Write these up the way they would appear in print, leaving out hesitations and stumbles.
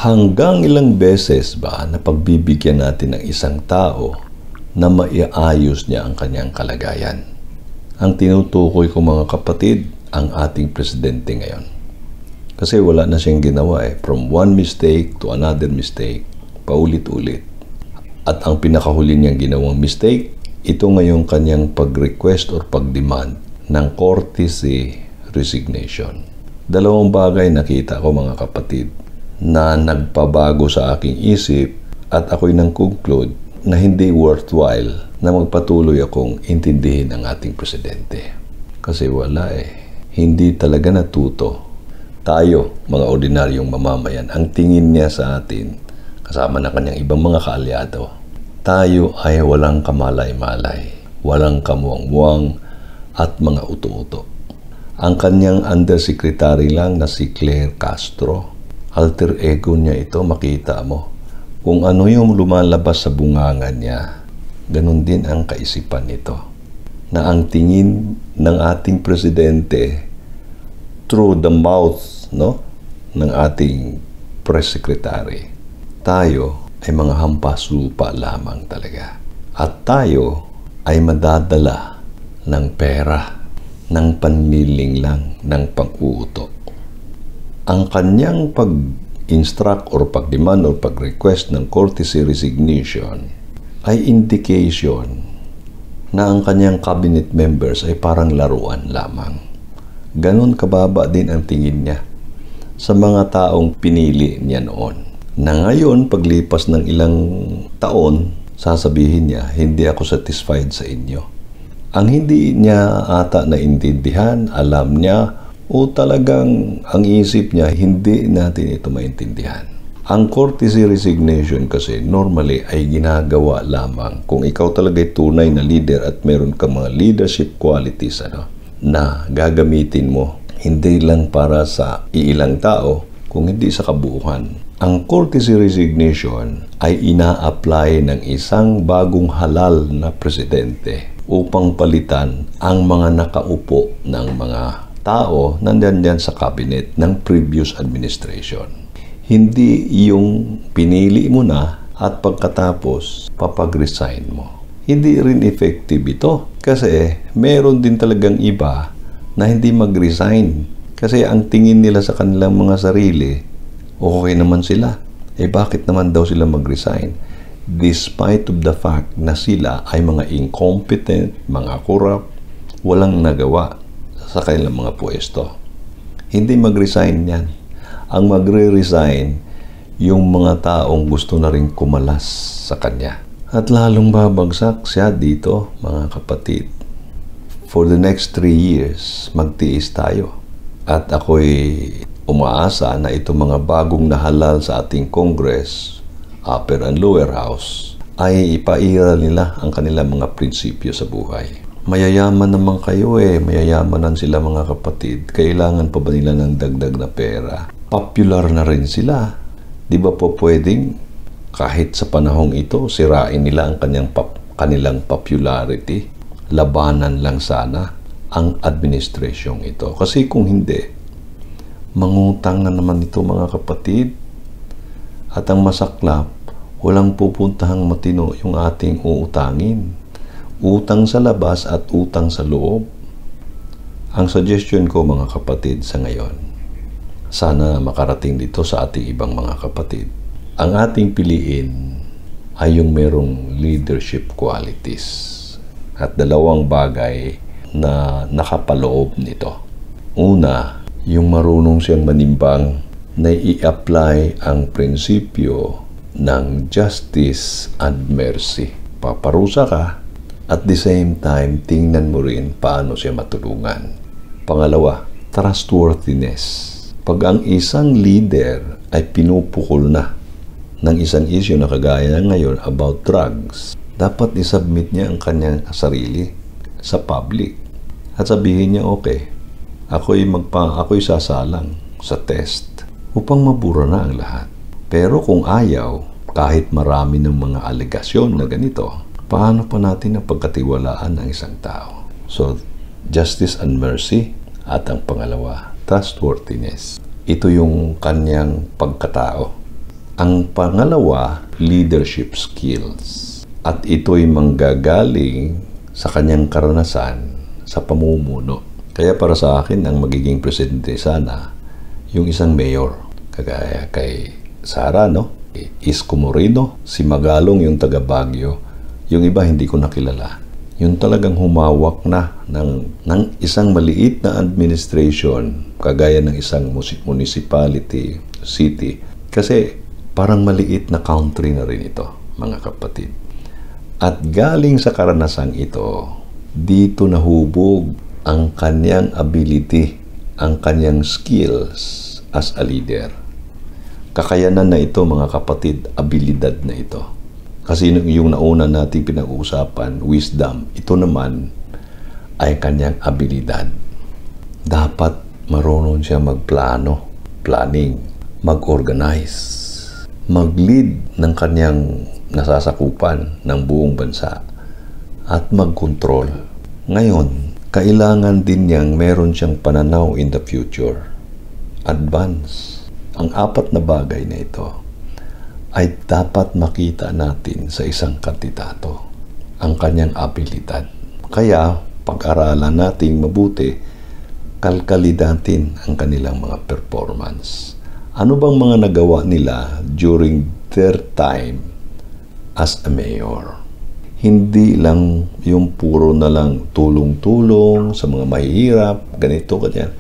Hanggang ilang beses ba na pagbibigyan natin ng isang tao na maiayos niya ang kanyang kalagayan? Ang tinutukoy ko mga kapatid, ang ating presidente ngayon. Kasi wala na siyang ginawa From one mistake to another mistake, paulit-ulit. At ang pinakahuli niyang ginawang mistake, ito ngayong kanyang pag-request or pag-demand ng courtesy resignation. Dalawang bagay nakita ko mga kapatid na nagpabago sa aking isip at ako'y nang-conclude na hindi worthwhile na magpatuloy akong intindihin ang ating presidente. Kasi wala Hindi talaga natuto. Tayo, mga ordinaryong mamamayan, ang tingin niya sa atin, kasama na kanyang ibang mga kaalyado, tayo ay walang kamalay-malay, walang kamuang-muang at mga uto-uto. Ang kanyang undersecretary lang na si Claire Castro, alter ego niya ito, makita mo. Kung ano yung lumalabas sa bungangan niya, ganun din ang kaisipan nito. Na ang tingin ng ating presidente through the mouth ng ating press secretary, tayo ay mga hampas lupa lamang talaga. At tayo ay madadala ng pera, ng panliling lang, ng pag-uuto. Ang kanyang pag-instruct or pag-demand or pag-request ng courtesy resignation ay indication na ang kanyang cabinet members ay parang laruan lamang. Ganon kababa din ang tingin niya sa mga taong pinili niya noon. Na ngayon, paglipas ng ilang taon, sasabihin niya, hindi ako satisfied sa inyo. Ang hindi niya ata naintindihan, alam niya, o talagang ang isip niya, hindi natin ito maintindihan. Ang courtesy resignation kasi normally ay ginagawa lamang kung ikaw talaga ay tunay na leader at meron ka mga leadership qualities na gagamitin mo hindi lang para sa iilang tao kung hindi sa kabuuan. Ang courtesy resignation ay ina-apply ng isang bagong halal na presidente upang palitan ang mga nakaupo ng mga tao nandyan sa cabinet ng previous administration. Hindi yung pinili mo na at pagkatapos papag-resign mo. Hindi rin effective ito kasi meron din talagang iba na hindi mag-resign kasi ang tingin nila sa kanilang mga sarili, okay naman sila. Bakit naman daw sila mag-resign? Despite of the fact na sila ay mga incompetent, mga corrupt, walang nagawa sa kanilang mga pwesto. Hindi mag-resign yan. Ang magre-resign yung mga taong gusto na rin kumalas sa kanya. At lalong babagsak siya dito, mga kapatid. For the next 3 years, magtiis tayo. At ako'y umaasa na itong mga bagong nahalal sa ating Congress, Upper and Lower House, ay ipairal nila ang kanilang mga prinsipyo sa buhay. Mayayaman naman kayo mayayamanan sila mga kapatid. Kailangan pa ba nila ng dagdag na pera? Popular na rin sila. Di ba po pwedeng kahit sa panahong ito, sirain nila ang kanilang popularity? Labanan lang sana ang administrasyong ito. Kasi kung hindi, mangutang na naman ito mga kapatid. At ang masaklap, walang pupuntahang matino yung ating uutangin. Utang sa labas at utang sa loob. Ang suggestion ko mga kapatid sa ngayon, sana makarating dito sa ating ibang mga kapatid. Ang ating piliin ay yung merong leadership qualities. At dalawang bagay na nakapaloob nito. Una, yung marunong siyang manimbang na i-apply ang prinsipyo ng justice and mercy. Paparusa ka, at the same time, tingnan mo rin paano siya matulungan. Pangalawa, trustworthiness. Pag ang isang leader ay pinupukol na ng isang issue na kagaya na ngayon about drugs, dapat isubmit niya ang kanyang sarili sa public. At sabihin niya, okay, ako'y sasalang sa test upang mabura na ang lahat. Pero kung ayaw, kahit marami ng mga alegasyon na ganito, paano pa natin ang pagkatiwalaan ng isang tao? So, justice and mercy. At ang pangalawa, trustworthiness. Ito yung kanyang pagkatao. Ang pangalawa, leadership skills. At ito'y manggagaling sa kanyang karanasan sa pamumuno. Kaya para sa akin, ang magiging presidente sana, yung isang mayor. Kagaya kay Sara, no? Isko Moreno, si Magalong, yung taga Baguio. Yung iba hindi ko nakilala. Yung talagang humawak na ng isang maliit na administration, kagaya ng isang municipality, city. Kasi parang maliit na country na rin ito, mga kapatid. At galing sa karanasang ito, dito nahubog ang kanyang ability, ang kanyang skills as a leader. Kakayanan na ito, mga kapatid, abilidad na ito. Kasi yung nauna nating pinag-uusapan, wisdom, ito naman ay kanyang abilidad. Dapat marunong siya magplano, planning, mag-organize, mag-lead ng kanyang nasasakupan ng buong bansa at mag-control. Ngayon, kailangan din niyang meron siyang pananaw in the future. Advance. Ang apat na bagay na ito ay dapat makita natin sa isang kandidato, ang kanyang abilidad. Kaya, pag-aralan natin mabuti, kalkalin ang kanilang mga performance. Ano bang mga nagawa nila during their time as a mayor? Hindi lang yung puro na lang tulong-tulong sa mga mahihirap, ganito, ganyan.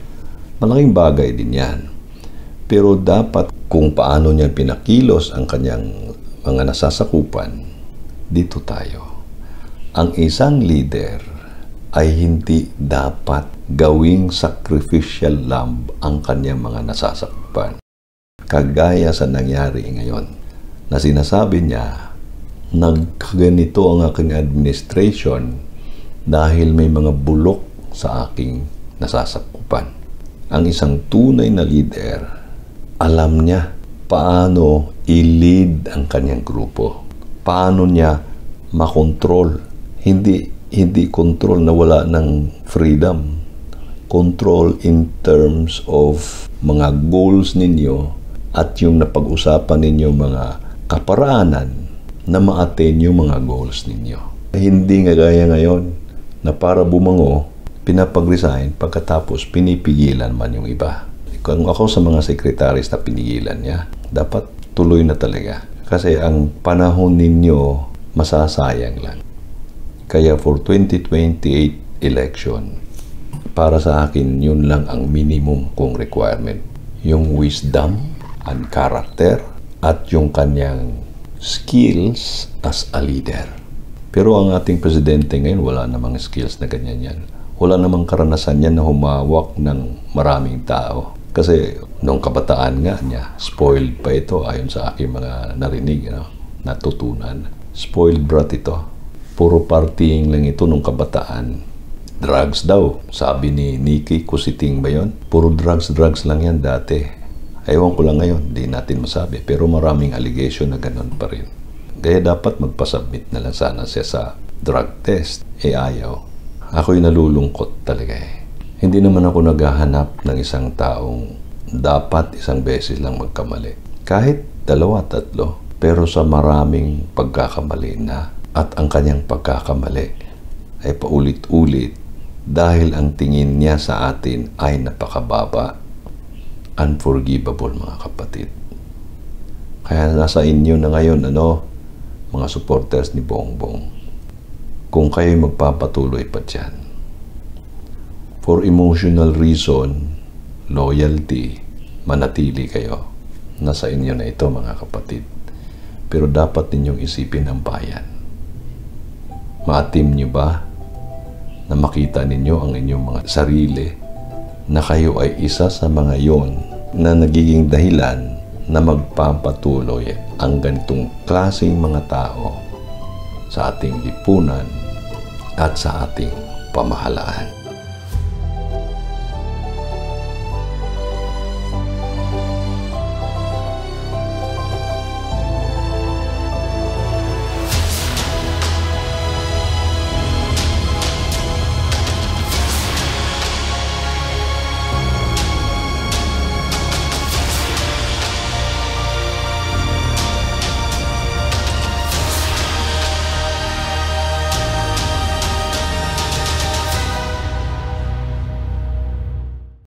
Malaking bagay din yan. Pero dapat kung paano niya pinakilos ang kanyang mga nasasakupan, dito tayo. Ang isang leader ay hindi dapat gawing sacrificial lamb ang kanyang mga nasasakupan. Kagaya sa nangyari ngayon, na sinasabi niya, nagkaganito ang aking administration dahil may mga bulok sa aking nasasakupan. Ang isang tunay na leader, alam niya paano i-lead ang kanyang grupo. Paano niya makontrol. Hindi control na wala ng freedom. Control in terms of mga goals ninyo at yung napag-usapan ninyo mga kaparaanan na ma-attain yung mga goals ninyo. Hindi nga gaya ngayon na para bumango, pinapag-resign pagkatapos pinipigilan man yung iba. Kung ako sa mga sekretaris na pinigilan niya, dapat tuloy na talaga. Kasi ang panahon ninyo masasayang lang. Kaya for 2028 election, para sa akin, yun lang ang minimum kong requirement. Yung wisdom and character at yung kanyang skills as a leader. Pero ang ating presidente ngayon, wala namang skills na ganyan yan. Wala namang karanasan yan na humawak ng maraming tao. Kasi nung kabataan nga niya, spoiled pa ito ayon sa aking mga narinig, natutunan. Spoiled brat ito. Puro partying lang ito nung kabataan. Drugs daw. Sabi ni Nikki Kusiting ba yun? Puro drugs lang yan dati. Ewan ko lang ngayon, di natin masabi. Pero maraming allegation na ganun pa rin. Kaya dapat magpasubmit na lang sana siya sa drug test. Ayaw. Ako'y nalulungkot talaga Hindi naman ako naghahanap ng isang taong dapat isang beses lang magkamali. Kahit 2-3, pero sa maraming pagkakamali na at ang kanyang pagkakamali ay paulit-ulit dahil ang tingin niya sa atin ay napakababa. Unforgivable, mga kapatid. Kaya nasa inyo na ngayon, mga supporters ni Bongbong, kung kayo magpapatuloy pa dyan, for emotional reason, loyalty, manatili kayo. Nasa inyo na ito, mga kapatid. Pero dapat ninyong isipin ang bayan. Maatim nyo ba na makita ninyo ang inyong mga sarili na kayo ay isa sa mga yon na nagiging dahilan na magpapatuloy ang ganitong klaseng mga tao sa ating lipunan at sa ating pamahalaan.